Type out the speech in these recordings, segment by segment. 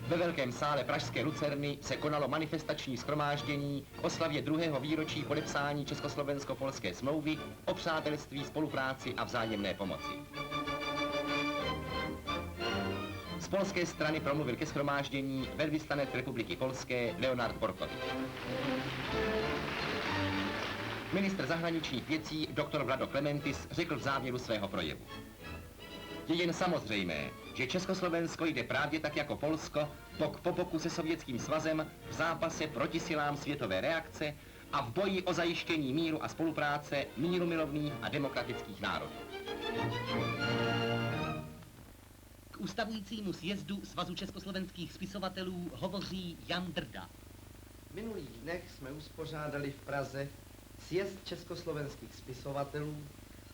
Ve velkém sále pražské Lucerny se konalo manifestační shromáždění k oslavě 2. výročí podepsání Československo-polské smlouvy o přátelství, spolupráci a vzájemné pomoci. Z polské strany promluvil ke shromáždění velvyslanec Republiky Polské Leonard Borkovič. Ministr zahraničních věcí dr. Vlado Klementis řekl v závěru svého projevu: je jen samozřejmé, že Československo jde právě tak jako Polsko bok po boku se Sovětským svazem v zápase proti silám světové reakce a v boji o zajištění míru a spolupráce mírumilovných a demokratických národů. K ustavujícímu sjezdu Svazu československých spisovatelů hovoří Jan Drda. V minulých dnech jsme uspořádali v Praze sjezd československých spisovatelů,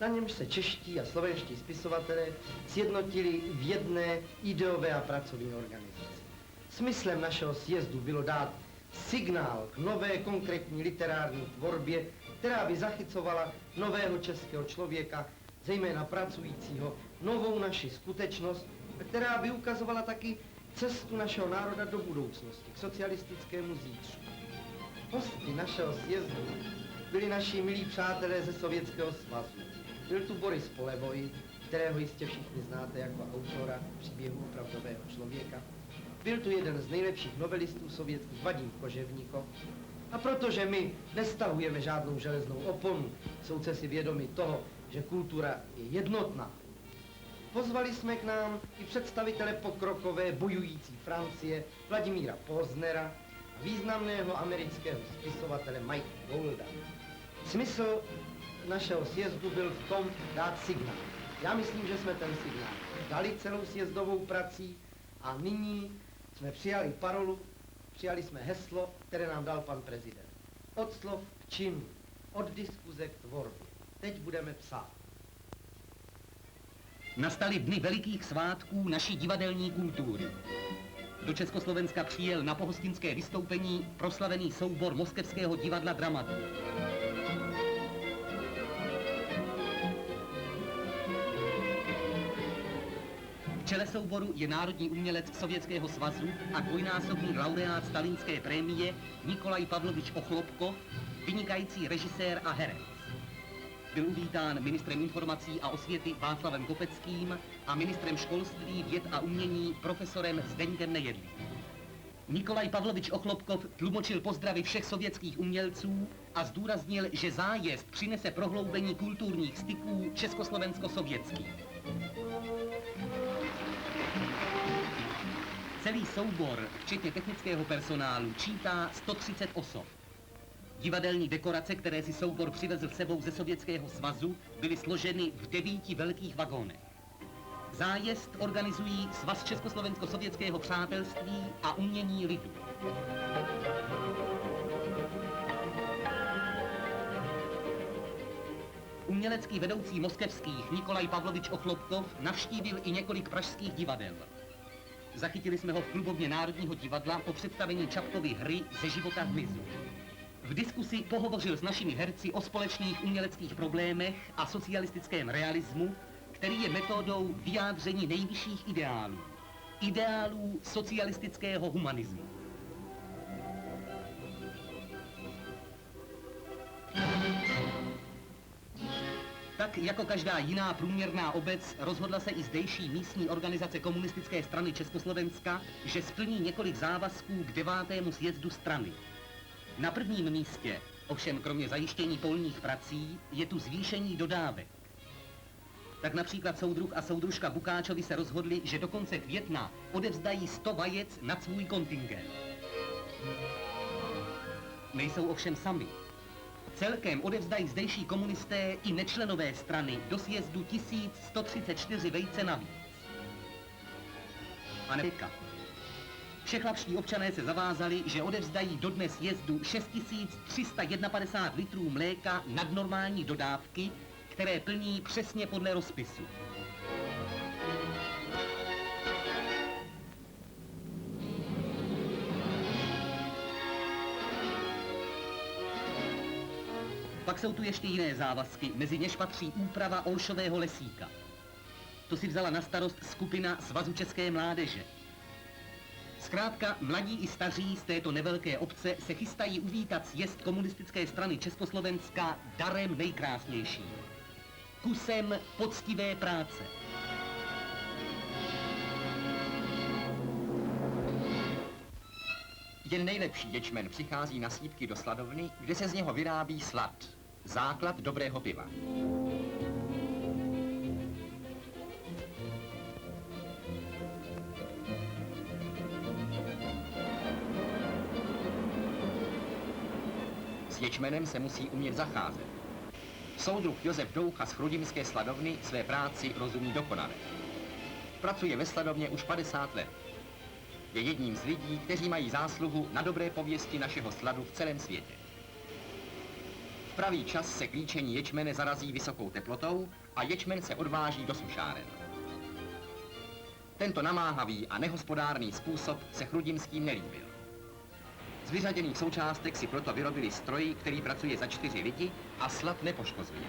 na němž se čeští a slovenští spisovatelé sjednotili v jedné ideové a pracovní organizaci. Smyslem našeho sjezdu bylo dát signál k nové konkrétní literární tvorbě, která by zachycovala nového českého člověka, zejména pracujícího, novou naši skutečnost, která by ukazovala taky cestu našeho národa do budoucnosti, k socialistickému zítřku. Hosty našeho sjezdu byli naši milí přátelé ze Sovětského svazu. Byl tu Boris Polevoj, kterého jistě všichni znáte jako autora příběhu opravdového člověka. Byl tu jeden z nejlepších novelistů sovětských, Vadim Koževníkov. A protože my nestahujeme žádnou železnou oponu, jsou si vědomi toho, že kultura je jednotná, pozvali jsme k nám i představitele pokrokové bojující Francie Vladimíra Poznera a významného amerického spisovatele Mike Golda. Smysl našeho sjezdu byl v tom dát signál. Já myslím, že jsme ten signál dali celou sjezdovou prací a nyní jsme přijali parolu, přijali jsme heslo, které nám dal pan prezident. Od slov k činu, od diskuze k tvorbě. Teď budeme psát. Nastaly dny velikých svátků naší divadelní kultury. Do Československa přijel na pohostinské vystoupení proslavený soubor moskevského divadla Dramatu. V čele souboru je národní umělec Sovětského svazu a dvojnásobný laureát stalinské prémie Nikolaj Pavlovič Ochlopkov, vynikající režisér a herec. Byl uvítán ministrem informací a osvěty Václavem Kopeckým a ministrem školství, věd a umění profesorem Zdeňkem Nejedlým. Nikolaj Pavlovič Ochlopkov tlumočil pozdravy všech sovětských umělců a zdůraznil, že zájezd přinese prohloubení kulturních styků československo-sovětských. Celý soubor, včetně technického personálu, čítá 130 osob. Divadelní dekorace, které si soubor přivezl sebou ze Sovětského svazu, byly složeny v 9 velkých vagónech. Zájezd organizují Svaz československo-sovětského přátelství a umění lidu. Umělecký vedoucí moskevských Nikolaj Pavlovič Ochlopkov navštívil i několik pražských divadel. Zachytili jsme ho v klubovně Národního divadla po představení Čapkovy hry Ze života hmyzu. V diskusi pohovořil s našimi herci o společných uměleckých problémech a socialistickém realismu, který je metodou vyjádření nejvyšších ideálů. Ideálů socialistického humanismu. Tak jako každá jiná průměrná obec rozhodla se i zdejší místní organizace Komunistické strany Československa, že splní několik závazků k 9. sjezdu strany. Na prvním místě, ovšem kromě zajištění polních prací, je tu zvýšení dodávek. Tak například soudruh a soudružka Bukáčovi se rozhodli, že do konce května odevzdají 100 vajec nad svůj kontingent. Nejsou ovšem sami. Celkem odevzdají zdejší komunisté i nečlenové strany do sjezdu 1134 vejce navíc. A nepěka. Všechlapští občané se zavázali, že odevzdají do dnes sjezdu 6351 litrů mléka nadnormální dodávky, které plní přesně podle rozpisu. Pak jsou tu ještě jiné závazky, mezi něž patří úprava Olšového lesíka. To si vzala na starost skupina Svazu české mládeže. Zkrátka, mladí i staří z této nevelké obce se chystají uvítat sjezd komunistické strany Československa darem nejkrásnějším. Kusem poctivé práce. Jen nejlepší ječmen přichází na slípky do sladovny, kde se z něho vyrábí slad, základ dobrého piva. S ječmenem se musí umět zacházet. Soudruh Josef Doucha z chrudimské sladovny své práci rozumí dokonale. Pracuje ve sladovně už 50 let. Je jedním z lidí, kteří mají zásluhu na dobré pověsti našeho sladu v celém světě. V pravý čas se klíčení ječmene zarazí vysokou teplotou a ječmen se odváží do sušáren. Tento namáhavý a nehospodárný způsob se chrudimským nelíbil. Z vyřaděných součástek si proto vyrobili stroj, který pracuje za 4 lidi a slad nepoškozuje.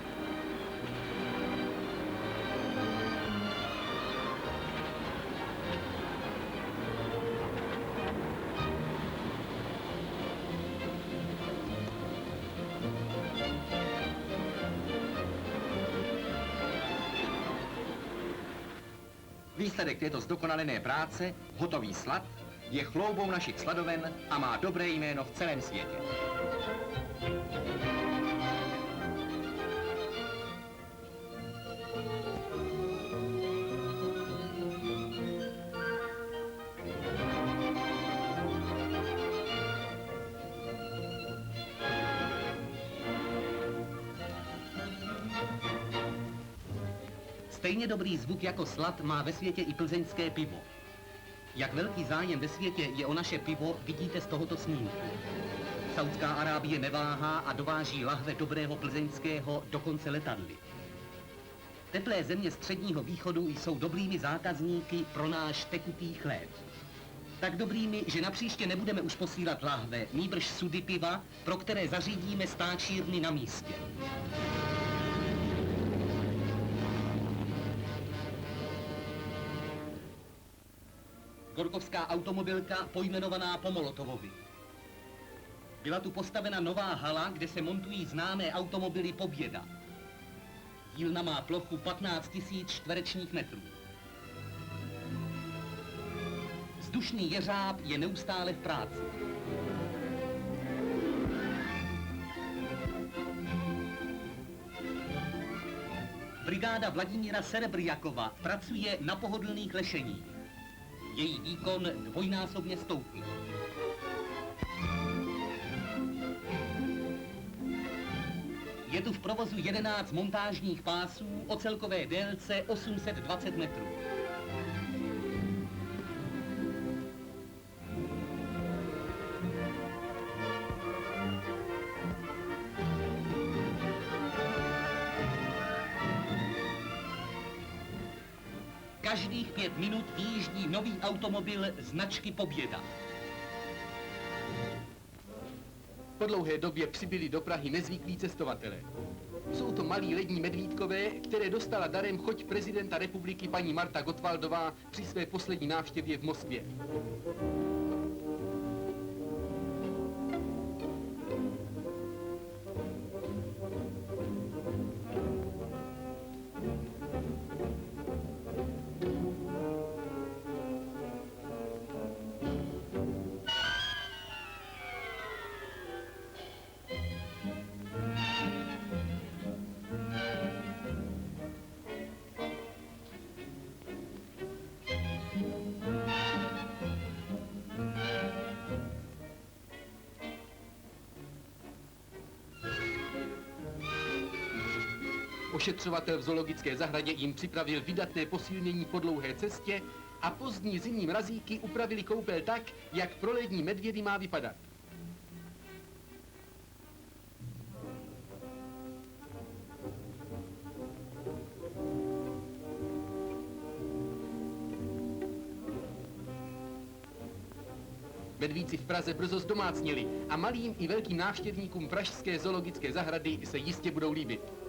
Výsledek této zdokonalené práce, hotový slad, je chloubou našich sladoven a má dobré jméno v celém světě. Stejně dobrý zvuk jako slad má ve světě i plzeňské pivo. Jak velký zájem ve světě je o naše pivo, vidíte z tohoto snímku. Saudská Arábie neváhá a dováží lahve dobrého plzeňského dokonce letadly. Teplé země Středního východu jsou dobrými zákazníky pro náš tekutý chléb. Tak dobrými, že napříště nebudeme už posílat lahve, nýbrž sudy piva, pro které zařídíme stáčírny na místě. Gorkovská automobilka pojmenovaná po Molotovovi. Byla tu postavena nová hala, kde se montují známé automobily Poběda. Dílna má plochu 15 000 čtverečních metrů. Vzdušný jeřáb je neustále v práci. Brigáda Vladimíra Serebrjakova pracuje na pohodlných lešeních. Její výkon dvojnásobně stoupl. Je tu v provozu 11 montážních pásů o celkové délce 820 metrů. Každých 5 minut vyjíždí nový automobil značky Poběda. Po dlouhé době přibyli do Prahy nezvyklí cestovatelé. Jsou to malí lední medvídkové, které dostala darem choť prezidenta republiky paní Marta Gottwaldová při své poslední návštěvě v Moskvě. Ošetřovatel v zoologické zahradě jim připravil vydatné posílnění po dlouhé cestě a pozdní zimní mrazíky upravili koupel tak, jak pro lední medvědy má vypadat. Medvíci v Praze brzo zdomácněli a malým i velkým návštěvníkům pražské zoologické zahrady se jistě budou líbit.